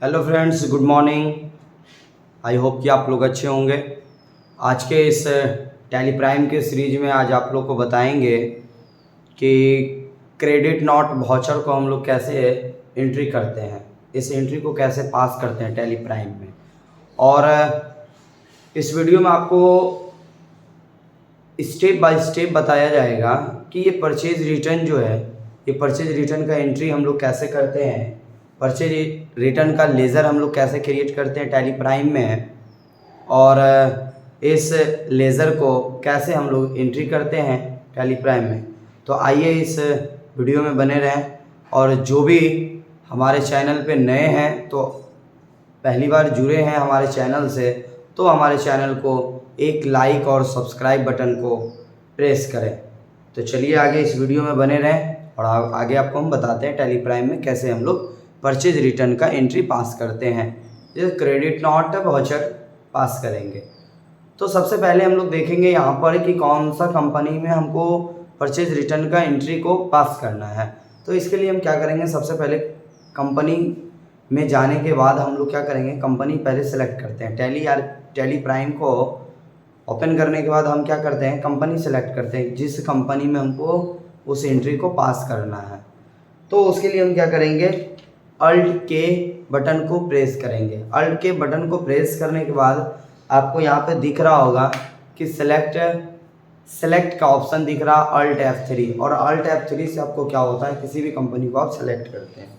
Hello friends, good morning. I hope कि आप लोग अच्छे होंगे। आज के इस टैली प्राइम के सीरीज में आज आप लोग को बताएंगे कि क्रेडिट नॉट वाउचर को हम लोग कैसे एंट्री करते हैं, इस एंट्री को कैसे पास करते हैं टैली प्राइम में। और इस वीडियो में आपको स्टेप बाय स्टेप बताया जाएगा कि ये परचेज रिटर्न जो है, ये परचेज रिटर्न का एंट्री हम लोग कैसे करते हैं, परचेज रिटर्न का लेज़र हम लोग कैसे क्रिएट करते हैं टैली प्राइम में, और इस लेज़र को कैसे हम लोग एंट्री करते हैं टैली प्राइम में। तो आइए इस वीडियो में बने रहें। और जो भी हमारे चैनल पे नए हैं, तो पहली बार जुड़े हैं हमारे चैनल से, तो हमारे चैनल को एक लाइक और सब्सक्राइब बटन को प्रेस करें। तो चलिए आगे इस वीडियो में बने रहें और आगे आपको हम बताते हैं टैली प्राइम में कैसे हम लोग परचेज रिटर्न का एंट्री पास करते हैं, जैसे क्रेडिट नॉट वाउचर पास करेंगे। तो सबसे पहले हम लोग देखेंगे यहाँ पर कि कौन सा कंपनी में हमको परचेज रिटर्न का एंट्री को पास करना है। तो इसके लिए हम क्या करेंगे, सबसे पहले कंपनी में जाने के बाद हम लोग क्या करेंगे, कंपनी पहले सेलेक्ट करते हैं। टैली प्राइम को ओपन करने के बाद हम क्या करते हैं, कंपनी सेलेक्ट करते हैं जिस कंपनी में हमको उस एंट्री को पास करना है। तो उसके लिए हम क्या करेंगे, अल्ट के बटन को प्रेस करेंगे। अल्ट के बटन को प्रेस करने के बाद आपको यहाँ पे दिख रहा होगा कि सेलेक्ट का ऑप्शन दिख रहा है, अल्ट F3। और अल्ट F3 से आपको क्या होता है, किसी भी कंपनी को आप सेलेक्ट करते हैं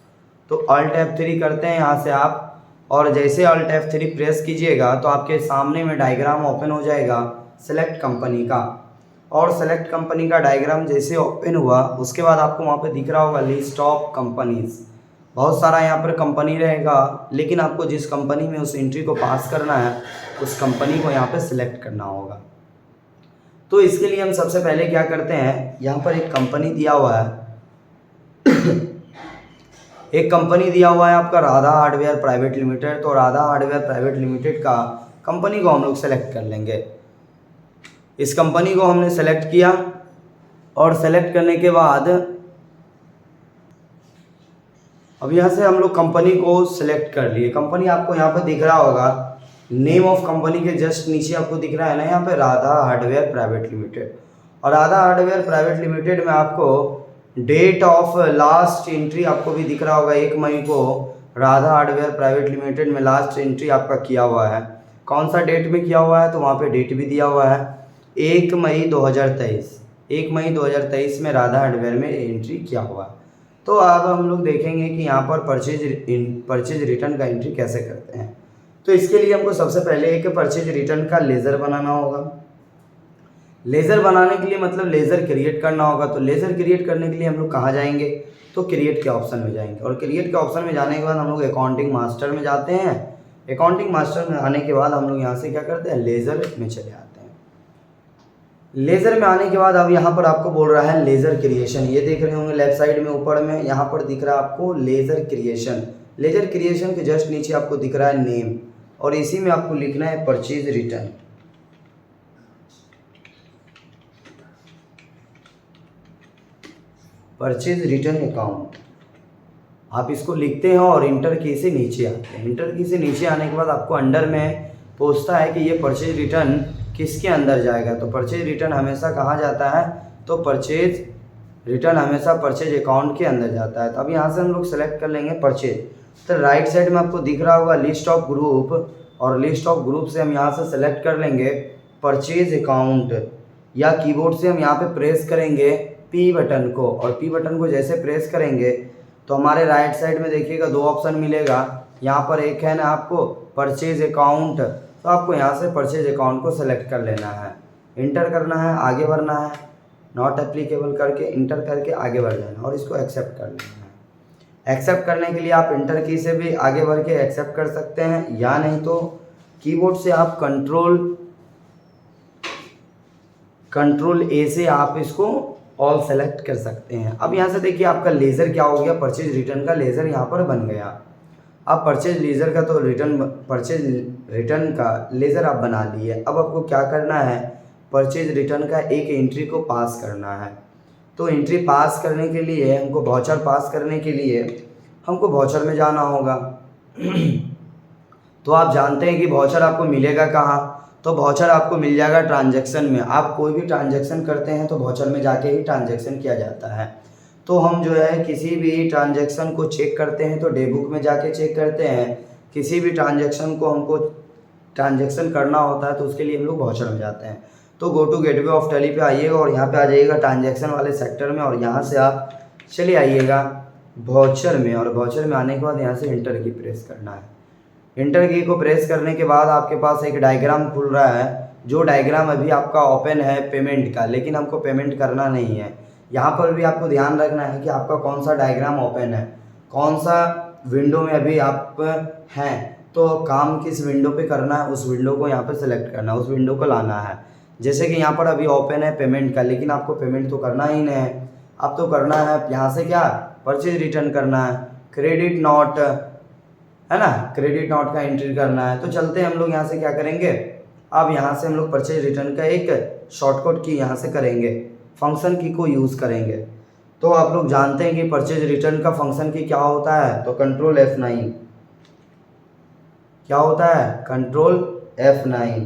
तो अल्ट F3 करते हैं यहाँ से आप। और जैसे अल्ट F3 प्रेस कीजिएगा तो आपके सामने में डायग्राम ओपन हो जाएगा सेलेक्ट कंपनी का। और सेलेक्ट कंपनी का डायग्राम जैसे ओपन हुआ उसके बाद आपको वहाँ पे दिख रहा होगा लिस्ट ऑफ कंपनीज। बहुत सारा यहाँ पर कंपनी रहेगा, लेकिन आपको जिस कंपनी में उस एंट्री को पास करना है उस कंपनी को यहाँ पे सिलेक्ट करना होगा। तो इसके लिए हम सबसे पहले क्या करते हैं, यहाँ पर एक कंपनी दिया हुआ है एक कंपनी दिया हुआ है आपका राधा हार्डवेयर प्राइवेट लिमिटेड। तो राधा हार्डवेयर प्राइवेट लिमिटेड का कंपनी को हम लोग सेलेक्ट कर लेंगे। इस कंपनी को हमने सेलेक्ट किया और सेलेक्ट करने के बाद अब यहाँ से हम लोग कंपनी को सिलेक्ट कर लिए। कंपनी आपको यहाँ पे दिख रहा होगा, नेम ऑफ कंपनी के जस्ट नीचे आपको दिख रहा है ना, यहाँ पे राधा हार्डवेयर प्राइवेट लिमिटेड। और राधा हार्डवेयर प्राइवेट लिमिटेड में आपको डेट ऑफ लास्ट एंट्री आपको भी दिख रहा होगा, 1 मई को राधा हार्डवेयर प्राइवेट लिमिटेड में लास्ट एंट्री आपका किया हुआ है। कौन सा डेट में किया हुआ है, तो वहाँ पे डेट भी दिया हुआ है 1 मई 2023। 1 मई 2023 में राधा हार्डवेयर में एंट्री किया हुआ है। तो अब हम लोग देखेंगे कि यहाँ पर परचेज रिटर्न का एंट्री कैसे करते हैं। तो इसके लिए हमको सबसे पहले एक परचेज रिटर्न का लेज़र बनाना होगा। लेज़र बनाने के लिए मतलब लेज़र क्रिएट करना होगा। तो लेज़र क्रिएट करने के लिए हम लोग कहाँ जाएंगे, तो क्रिएट के ऑप्शन में जाएंगे। और क्रिएट के ऑप्शन में जाने के बाद हम लोग अकाउंटिंग मास्टर में जाते हैं। अकाउंटिंग मास्टर में आने के बाद हम लोग यहाँ से क्या करते हैं, लेज़र में चले आते हैं। लेज़र में आने के बाद अब यहाँ पर आपको बोल रहा है लेज़र क्रिएशन। ये देख रहे होंगे लेफ्ट साइड में ऊपर में यहाँ पर दिख रहा है आपको लेज़र क्रिएशन। लेज़र क्रिएशन के जस्ट नीचे आपको दिख रहा है नेम, और इसी में आपको लिखना है purchase return. Purchase return account आप इसको लिखते हैं और इंटर की से नीचे आते हैं। इंटर की से नीचे आने के बाद आपको अंडर में पूछता है कि ये परचेज रिटर्न किसके अंदर जाएगा। तो परचेज रिटर्न हमेशा कहाँ जाता है, तो परचेज रिटर्न हमेशा परचेज अकाउंट के अंदर जाता है। तो अब यहाँ से हम लोग सेलेक्ट कर लेंगे परचेज। तो राइट साइड में आपको दिख रहा होगा लिस्ट ऑफ ग्रुप, और लिस्ट ऑफ ग्रुप से हम यहाँ से सेलेक्ट कर लेंगे परचेज अकाउंट, या कीबोर्ड से हम यहाँ पे प्रेस करेंगे पी बटन को। और पी बटन को जैसे प्रेस करेंगे तो हमारे राइट साइड में देखिएगा 2 ऑप्शन मिलेगा। यहाँ पर एक है ना आपको परचेज अकाउंट, तो आपको यहाँ से परचेज अकाउंट को सेलेक्ट कर लेना है, इंटर करना है, आगे बढ़ना है, नॉट एप्लीकेबल करके इंटर करके आगे बढ़ जाना और इसको एक्सेप्ट कर लेना है। एक्सेप्ट करने के लिए आप इंटर की से भी आगे बढ़ के एक्सेप्ट कर सकते हैं, या नहीं तो कीबोर्ड से आप कंट्रोल ए से आप इसको ऑल सेलेक्ट कर सकते हैं। अब यहाँ से देखिए आपका लेज़र क्या हो गया, परचेज रिटर्न का लेज़र यहाँ पर बन गया। अब परचेज लेज़र का तो परचेज रिटर्न का लेज़र आप बना लिए। अब आपको क्या करना है, परचेज रिटर्न का एक एंट्री को पास करना है। तो एंट्री पास करने के लिए हमको वाउचर पास करने के लिए हमको वाउचर में जाना होगा। तो आप जानते हैं कि वाउचर आपको मिलेगा कहाँ, तो वाउचर आपको मिल जाएगा ट्रांजैक्शन में। आप कोई भी ट्रांजैक्शन करते हैं तो वाउचर में जाके ही ट्रांजैक्शन किया जाता है। तो हम जो है किसी भी ट्रांजैक्शन को चेक करते हैं तो डे बुक में जाके चेक करते हैं। किसी भी ट्रांजैक्शन को हमको ट्रांजैक्शन करना होता है तो उसके लिए हम लोग वाउचर में जाते हैं। तो go to gateway of Tally पे आइएगा और यहाँ पे आ जाइएगा ट्रांजैक्शन वाले सेक्टर में, और यहाँ से आप चले आइएगा वाउचर में, और वाउचर में आने के बाद यहाँ से इंटर की प्रेस करना है। इंटर की को प्रेस करने के बाद आपके पास एक डायग्राम खुल रहा है, जो डायग्राम अभी आपका ओपन है पेमेंट का, लेकिन हमको पेमेंट करना नहीं है। यहाँ पर भी आपको ध्यान रखना है कि आपका कौन सा डायग्राम ओपन है, कौन सा विंडो में अभी आप हैं, तो काम किस विंडो पे करना है उस विंडो को यहाँ पे सेलेक्ट करना है, उस विंडो को लाना है। जैसे कि यहाँ पर अभी ओपन है पेमेंट का, लेकिन आपको पेमेंट तो करना ही नहीं है। अब तो करना है यहाँ से क्या, परचेज रिटर्न करना है, क्रेडिट नॉट है ना, क्रेडिट नॉट का एंट्री करना है। तो चलते हैं हम लोग यहाँ से क्या करेंगे, अब यहाँ से हम लोग परचेज रिटर्न का एक शॉर्टकट की यहाँ से करेंगे, फंक्शन की को यूज़ करेंगे। तो आप लोग जानते हैं कि परचेज रिटर्न का फंक्शन की क्या होता है, तो कंट्रोल F9 क्या होता है, कंट्रोल F9।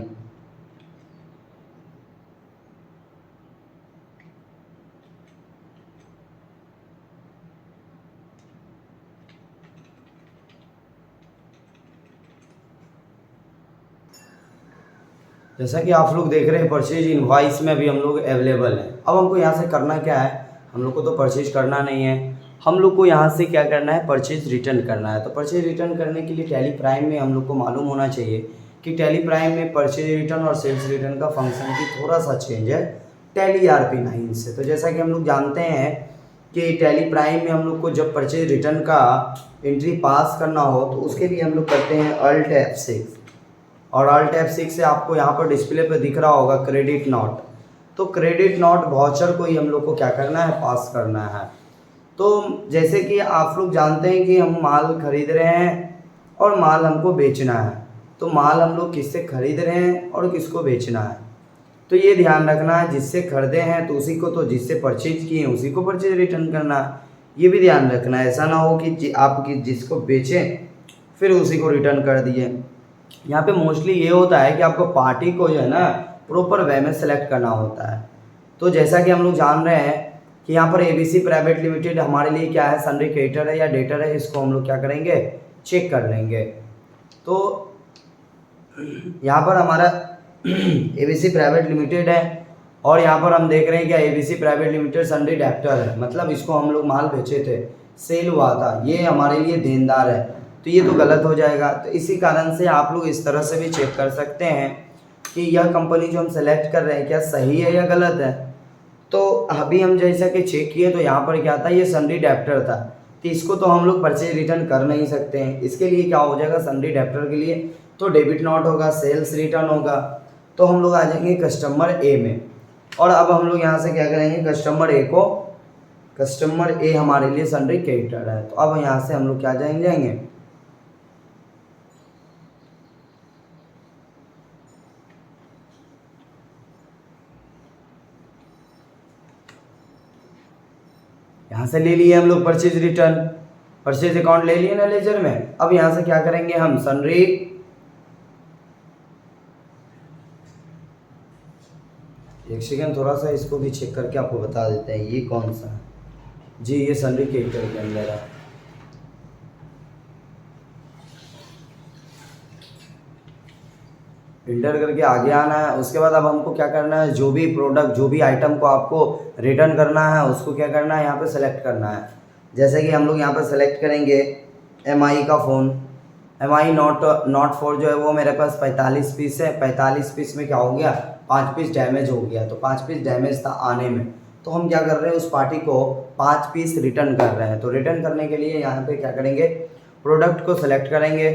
जैसा कि आप लोग देख रहे हैं परचेज इनवॉइस में भी हम लोग अवेलेबल हैं। अब हमको यहाँ से करना क्या है, हम लोग को तो परचेज करना नहीं है, हम लोग को यहाँ से क्या करना है, परचेज रिटर्न करना है। तो परचेज रिटर्न करने के लिए टैली प्राइम में हम लोग को मालूम होना चाहिए कि टैली प्राइम में परचेज रिटर्न और सेल्स रिटर्न का फंक्शन की थोड़ा सा चेंज है टैली RP9 से। तो जैसा कि हम लोग जानते हैं कि टैली प्राइम में हम लोग को जब परचेज रिटर्न का एंट्री पास करना हो तो उसके लिए हम लोग करते हैं Alt F6, और Alt F6 से आपको यहाँ पर डिस्प्ले पे दिख रहा होगा क्रेडिट नॉट। तो क्रेडिट नॉट वाउचर को ही हम लोग को क्या करना है, पास करना है। तो जैसे कि आप लोग जानते हैं कि हम माल खरीद रहे हैं और माल हमको बेचना है, तो माल हम लोग किससे खरीद रहे हैं और किसको बेचना है, तो ये ध्यान रखना है, जिससे खरीदे हैं तो उसी को, तो जिससे परचेज किए हैं उसी को परचेज रिटर्न करना है। ये भी ध्यान रखना है, ऐसा ना हो कि आप जिसको बेचें फिर उसी को रिटर्न कर दिए। यहाँ पे मोस्टली ये होता है कि आपको पार्टी को जो है ना प्रॉपर वे में सेलेक्ट करना होता है। तो जैसा कि हम लोग जान रहे हैं कि यहाँ पर ABC प्राइवेट लिमिटेड हमारे लिए क्या है, सन्ड्री क्रेडिटर है या डेटर है, इसको हम लोग क्या करेंगे, चेक कर लेंगे। तो यहाँ पर हमारा ABC प्राइवेट लिमिटेड है और यहाँ पर हम देख रहे हैं कि ABC private limited sundry debtor है, मतलब इसको हम लोग माल बेचे थे, सेल हुआ था, ये हमारे लिए देनदार है, तो ये तो गलत हो जाएगा। तो इसी कारण से आप लोग इस तरह से भी चेक कर सकते हैं कि यह कंपनी जो हम सेलेक्ट कर रहे हैं क्या सही है या गलत है। तो अभी हम जैसा कि चेक किए तो यहाँ पर क्या था, ये सन्ड्री डेप्टर था, तो इसको तो हम लोग परचेज रिटर्न कर नहीं सकते हैं। इसके लिए क्या हो जाएगा, सन्ड्री डेप्टर के लिए तो डेबिट नॉट होगा, सेल्स रिटर्न होगा। तो हम लोग आ जाएंगे कस्टमर A में, और अब हम लोग यहाँ से क्या करेंगे, कस्टमर A हमारे लिए सन्ड्री क्रेडिटर है। तो अब यहाँ से हम लोग क्या जाएंगे, यहाँ से ले लिए हम लोग परचेज रिटर्न, परचेज अकाउंट ले लिए ना लेजर में। अब यहाँ से क्या करेंगे हम, सन्ड्री, एक सेकेंड थोड़ा सा इसको भी चेक करके आपको बता देते हैं ये कौन सा है। जी ये सन्ड्री क्रेडिटर के अंदर है। इंटर करके आगे आना है। उसके बाद अब हमको क्या करना है, जो भी प्रोडक्ट, जो भी आइटम को आपको रिटर्न करना है उसको क्या करना है, यहाँ पे सेलेक्ट करना है। जैसे कि हम लोग यहाँ पे सेलेक्ट करेंगे MI का फ़ोन, MI नॉट 4 जो है वो मेरे पास 45 पीस है। 45 पीस में क्या हो गया, 5 पीस डैमेज हो गया, तो 5 पीस डैमेज था आने में, तो हम क्या कर रहे हैं, उस पार्टी को 5 पीस रिटर्न कर रहे हैं। तो रिटर्न करने के लिए यहाँ पे क्या करेंगे, प्रोडक्ट को सेलेक्ट करेंगे।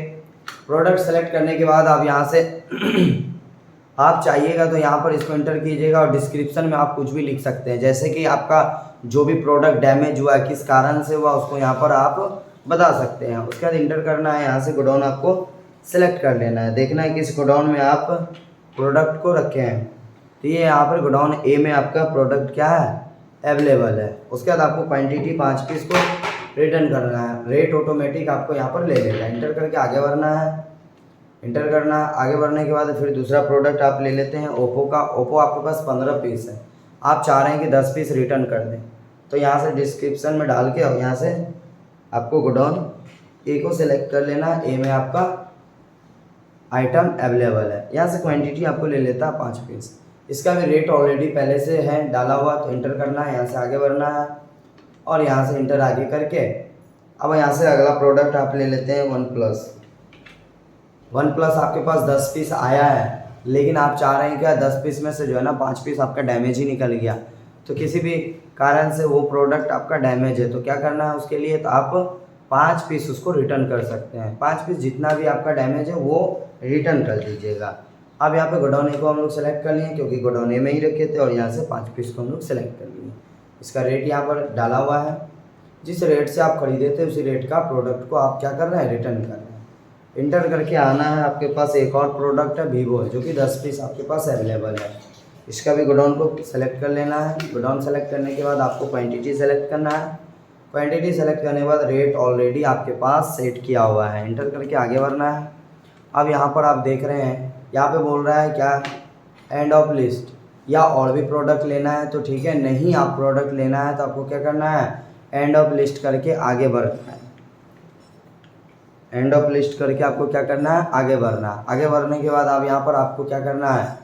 प्रोडक्ट सेलेक्ट करने के बाद आप यहाँ से आप चाहिएगा तो यहाँ पर इसको एंटर कीजिएगा और डिस्क्रिप्शन में आप कुछ भी लिख सकते हैं, जैसे कि आपका जो भी प्रोडक्ट डैमेज हुआ है किस कारण से हुआ उसको यहाँ पर आप बता सकते हैं। उसके बाद इंटर करना है, यहाँ से गोडाउन आपको सेलेक्ट कर लेना है, देखना है किस गोडाउन में आप प्रोडक्ट को रखे हैं। तो ये यहाँ पर गोडाउन A में आपका प्रोडक्ट क्या है, अवेलेबल है। उसके बाद आपको क्वान्टिटी 5 पीस को रिटर्न करना है। रेट ऑटोमेटिक आपको यहाँ पर ले लेगा। इंटर करके आगे बढ़ना है, इंटर करना। आगे बढ़ने के बाद फिर दूसरा प्रोडक्ट आप ले लेते हैं ओप्पो का। ओप्पो आपके पास 15 पीस है, आप चाह रहे हैं कि 10 पीस रिटर्न कर दें, तो यहाँ से डिस्क्रिप्शन में डाल के और यहाँ से आपको गोडाउन ए को सिलेक्ट कर लेना। ए में आपका आइटम अवेलेबल है, यहाँ से क्वांटिटी आपको ले लेता है 5 पीस। इसका भी रेट ऑलरेडी पहले से है डाला हुआ, तो इंटर करना है, यहाँ से आगे बढ़ना है और यहाँ से इंटर आगे करके अब यहाँ से अगला प्रोडक्ट आप ले लेते हैं वन प्लस। आपके पास 10 पीस आया है, लेकिन आप चाह रहे हैं क्या 10 पीस में से जो है ना 5 पीस आपका डैमेज ही निकल गया, तो किसी भी कारण से वो प्रोडक्ट आपका डैमेज है, तो क्या करना है उसके लिए, तो आप 5 पीस उसको रिटर्न कर सकते हैं। 5 पीस जितना भी आपका डैमेज है वो रिटर्न कर दीजिएगा। अब यहाँ पे गोडाउन ए को हम लोग सेलेक्ट कर लिए क्योंकि गोडाउन ए में ही रखे थे, और यहाँ से 5 पीस को हम लोग सेलेक्ट कर लिए। इसका रेट यहाँ पर डाला हुआ है, जिस रेट से आप खरीदे थे उसी रेट का प्रोडक्ट को आप क्या कर रहे हैं, रिटर्न कर रहे हैं। इंटर करके आना है। आपके पास एक और प्रोडक्ट है वीवो है, जो कि 10 पीस आपके पास अवेलेबल है। इसका भी गोडाउन को सेलेक्ट कर लेना है। गोडाउन सेलेक्ट करने के बाद आपको क्वांटिटी सेलेक्ट करना है। क्वांटिटी सेलेक्ट करने के बाद रेट ऑलरेडी आपके पास सेट किया हुआ है, इंटर करके आगे बढ़ना है। अब यहाँ पर आप देख रहे हैं यहाँ पे बोल रहा है क्या, एंड ऑफ लिस्ट, या और भी प्रोडक्ट लेना है तो ठीक है, नहीं आप प्रोडक्ट लेना है तो आपको क्या करना है, एंड ऑफ लिस्ट करके आगे बढ़ना है। एंड ऑफ लिस्ट करके आपको क्या करना है, आगे बढ़ना। आगे बढ़ने के बाद आप यहाँ पर आपको क्या करना है,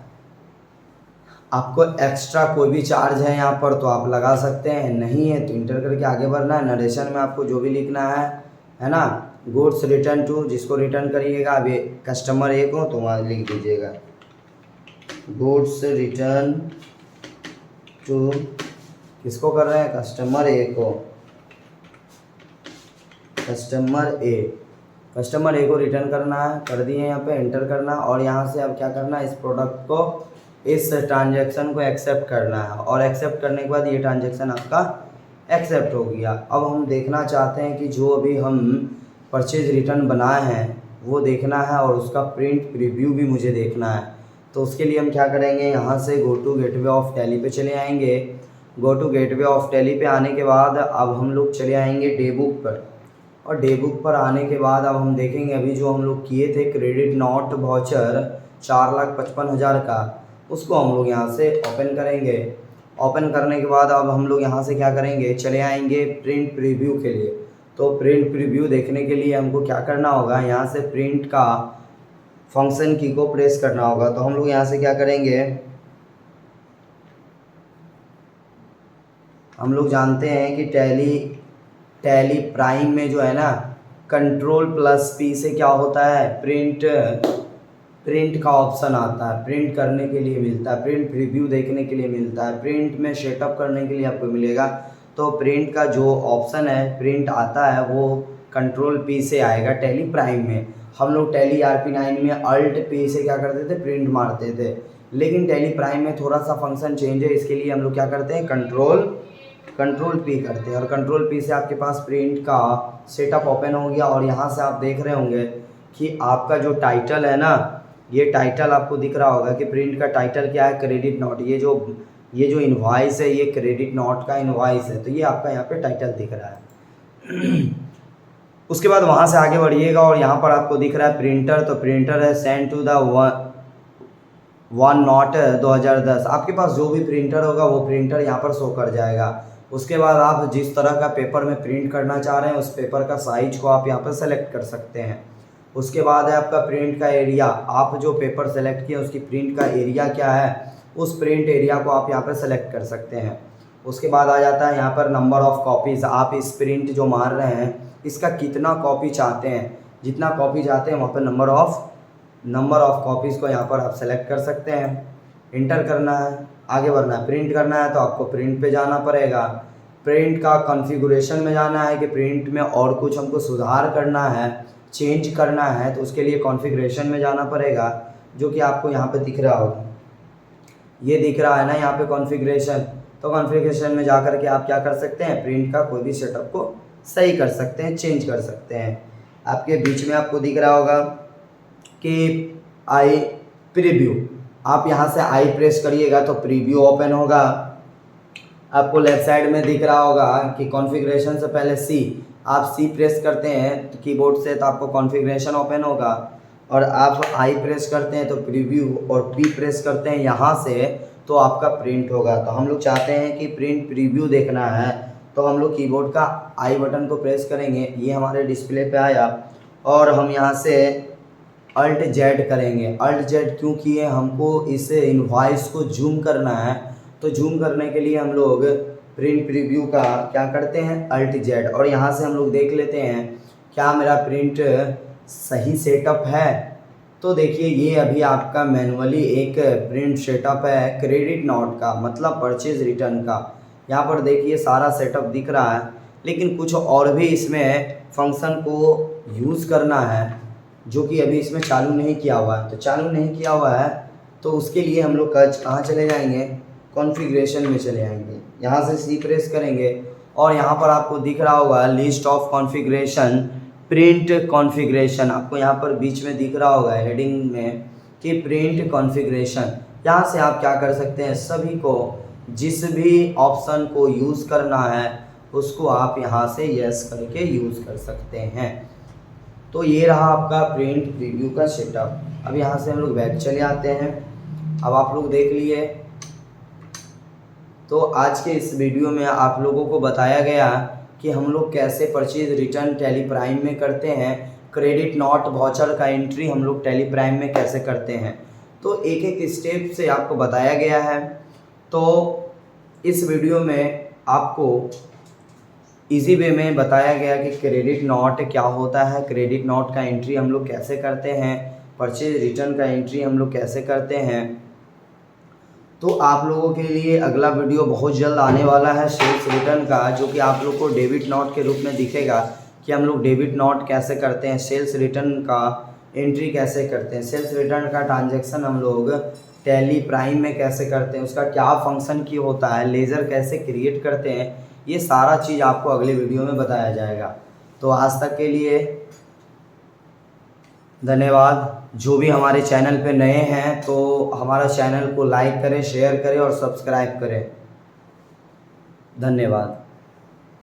आपको एक्स्ट्रा कोई भी चार्ज है यहाँ पर तो आप लगा सकते हैं, नहीं है तो इंटर करके आगे बढ़ना है। नरेशन में आपको जो भी लिखना है ना, गुड्स रिटर्न टू, जिसको रिटर्न करिएगा अभी कस्टमर एक हो तो वहाँ लिख दीजिएगा गुड्स रिटर्न टू, किसको कर रहे हैं, कस्टमर ए को, कस्टमर ए को रिटर्न करना है। कर दिए, यहाँ पे एंटर करना, और यहाँ से अब क्या करना है, इस प्रोडक्ट को, इस ट्रांजैक्शन को एक्सेप्ट करना है, और एक्सेप्ट करने के बाद ये ट्रांजैक्शन आपका एक्सेप्ट हो गया। अब हम देखना चाहते हैं कि जो अभी हम परचेज रिटर्न बनाए हैं वो देखना है, और उसका प्रिंट प्रीव्यू भी मुझे देखना है। तो उसके लिए हम क्या करेंगे, यहाँ से go to gateway of Tally पे चले आएंगे। Go to gateway of Tally पे आने के बाद अब हम लोग चले आएंगे डे बुक पर, और डे बुक पर आने के बाद अब हम देखेंगे अभी जो हम लोग किए थे क्रेडिट नॉट वाउचर 4,55,000 का, उसको हम लोग यहाँ से ओपन करेंगे। ओपन करने के बाद अब हम लोग यहाँ से क्या करेंगे, चले आएंगे प्रिंट प्रीव्यू के लिए। तो प्रिंट प्रीव्यू देखने के लिए हमको क्या करना होगा, यहाँ से प्रिंट का फंक्शन की को प्रेस करना होगा। तो हम लोग यहाँ से क्या करेंगे, हम लोग जानते हैं कि टैली प्राइम में जो है ना, Ctrl+P से क्या होता है, प्रिंट का ऑप्शन आता है, प्रिंट करने के लिए मिलता है, प्रिंट प्रीव्यू देखने के लिए मिलता है, प्रिंट में सेटअप करने के लिए आपको मिलेगा। तो प्रिंट का जो ऑप्शन है, प्रिंट आता है वो Ctrl+P से आएगा टैली प्राइम में। हम लोग टैली RP9 में Alt+P से क्या करते थे, प्रिंट मारते थे, लेकिन टैली प्राइम में थोड़ा सा फंक्शन चेंज है, इसके लिए हम लोग क्या करते हैं, Ctrl+P करते हैं, और Ctrl+P से आपके पास प्रिंट का सेटअप ओपन हो गया। और यहाँ से आप देख रहे होंगे कि आपका जो टाइटल है ना, ये टाइटल आपको दिख रहा होगा कि प्रिंट का टाइटल क्या है, क्रेडिट नोट। ये जो इनवॉइस है, ये क्रेडिट नोट का इनवॉइस है, तो ये आपका यहाँ पे टाइटल दिख रहा है। उसके बाद वहाँ से आगे बढ़िएगा और यहाँ पर आपको दिख रहा है प्रिंटर, तो प्रिंटर है सेंड टू द 1/0 2010। आपके पास जो भी प्रिंटर होगा वो प्रिंटर यहाँ पर शो कर जाएगा। उसके बाद आप जिस तरह का पेपर में प्रिंट करना चाह रहे हैं उस पेपर का साइज को आप यहाँ पर सेलेक्ट कर सकते हैं। उसके बाद है आपका प्रिंट का एरिया, आप जो पेपर सेलेक्ट किए उसकी प्रिंट का एरिया क्या है, उस प्रिंट एरिया को आप यहाँ पर सेलेक्ट कर सकते हैं। उसके बाद आ जाता है यहाँ पर नंबर ऑफ़ कॉपीज़, आप इस प्रिंट जो मार रहे हैं इसका कितना कॉपी चाहते हैं, जितना कॉपी चाहते हैं वहाँ पर नंबर ऑफ़ कॉपीज़ को यहाँ पर आप सेलेक्ट कर सकते हैं। इंटर करना है, आगे बढ़ना है। प्रिंट करना है तो आपको प्रिंट पे जाना पड़ेगा। प्रिंट का कॉन्फ़िगरेशन में जाना है कि प्रिंट में और कुछ हमको सुधार करना है, चेंज करना है, तो उसके लिए कॉन्फ़िगरेशन में जाना पड़ेगा, जो कि आपको यहाँ पे दिख रहा होगा। ये दिख रहा है ना यहाँ पे कॉन्फ़िगरेशन, तो कॉन्फ़िगरेशन में जा कर के आप क्या कर सकते हैं, प्रिंट का कोई भी सेटअप को सही कर सकते हैं, चेंज कर सकते हैं। आपके बीच में आपको दिख रहा होगा कि आई प्रीव्यू, आप यहाँ से आई प्रेस करिएगा तो प्रीव्यू ओपन होगा। आपको लेफ्ट साइड में दिख रहा होगा कि कॉन्फ़िगरेशन से पहले सी, आप C प्रेस करते हैं तो कीबोर्ड से तो आपको कॉन्फ़िगरेशन ओपन होगा, और आप I प्रेस करते हैं तो प्रीव्यू, और P प्रेस करते हैं यहाँ से तो आपका प्रिंट होगा। तो हम लोग चाहते हैं कि प्रिंट प्रीव्यू देखना है, तो हम लोग कीबोर्ड का I बटन को प्रेस करेंगे, ये हमारे डिस्प्ले पे आया, और हम यहाँ से Alt Z करेंगे। Alt Z क्यों किए, हमको इस इनवॉइस को जूम करना है, तो जूम करने के लिए हम लोग प्रिंट प्रीव्यू का क्या करते हैं, Alt Z, और यहाँ से हम लोग देख लेते हैं क्या मेरा प्रिंट सही सेटअप है। तो देखिए ये अभी आपका मैनुअली एक प्रिंट सेटअप है क्रेडिट नोट का, मतलब परचेज रिटर्न का। यहाँ पर देखिए सारा सेटअप दिख रहा है, लेकिन कुछ और भी इसमें फंक्शन को यूज़ करना है जो कि अभी इसमें चालू नहीं किया हुआ है। तो चालू नहीं किया हुआ है तो उसके लिए हम लोग कहाँ चले जाएंगे, कॉन्फ़िगरेशन में चले आएंगे, यहाँ से C प्रेस करेंगे, और यहाँ पर आपको दिख रहा होगा list of configuration, print configuration, आपको यहाँ पर बीच में दिख रहा होगा हेडिंग में कि प्रिंट कॉन्फ़िगरेशन। यहाँ से आप क्या कर सकते हैं, सभी को जिस भी ऑप्शन को यूज़ करना है उसको आप यहाँ से यस करके यूज़ कर सकते हैं। तो ये रहा आपका प्रिंट प्रीव्यू का सेटअप। अब यहाँ से हम लोग बैक चले आते हैं। अब आप लोग देख लिए, तो आज के इस वीडियो में आप लोगों को बताया गया कि हम लोग कैसे परचेज रिटर्न टैली प्राइम में करते हैं, क्रेडिट नॉट वाउचर का एंट्री हम लोग टैली प्राइम में कैसे करते हैं। तो एक एक स्टेप से आपको बताया गया है। तो इस वीडियो में आपको इजी वे में बताया गया कि क्रेडिट नॉट क्या होता है, क्रेडिट नॉट का एंट्री हम लोग कैसे करते हैं, परचेज रिटर्न का एंट्री हम लोग कैसे करते हैं। तो आप लोगों के लिए अगला वीडियो बहुत जल्द आने वाला है सेल्स रिटर्न का, जो कि आप लोग को डेबिट नोट के रूप में दिखेगा कि हम लोग डेबिट नोट कैसे करते हैं, सेल्स रिटर्न का एंट्री कैसे करते हैं, सेल्स रिटर्न का ट्रांजैक्शन हम लोग टैली प्राइम में कैसे करते हैं, उसका क्या फंक्शन की होता है, लेज़र कैसे क्रिएट करते हैं, ये सारा चीज़ आपको अगले वीडियो में बताया जाएगा। तो आज तक के लिए धन्यवाद। जो भी हमारे चैनल पे नए हैं तो हमारा चैनल को लाइक करें, शेयर करें और सब्सक्राइब करें। धन्यवाद।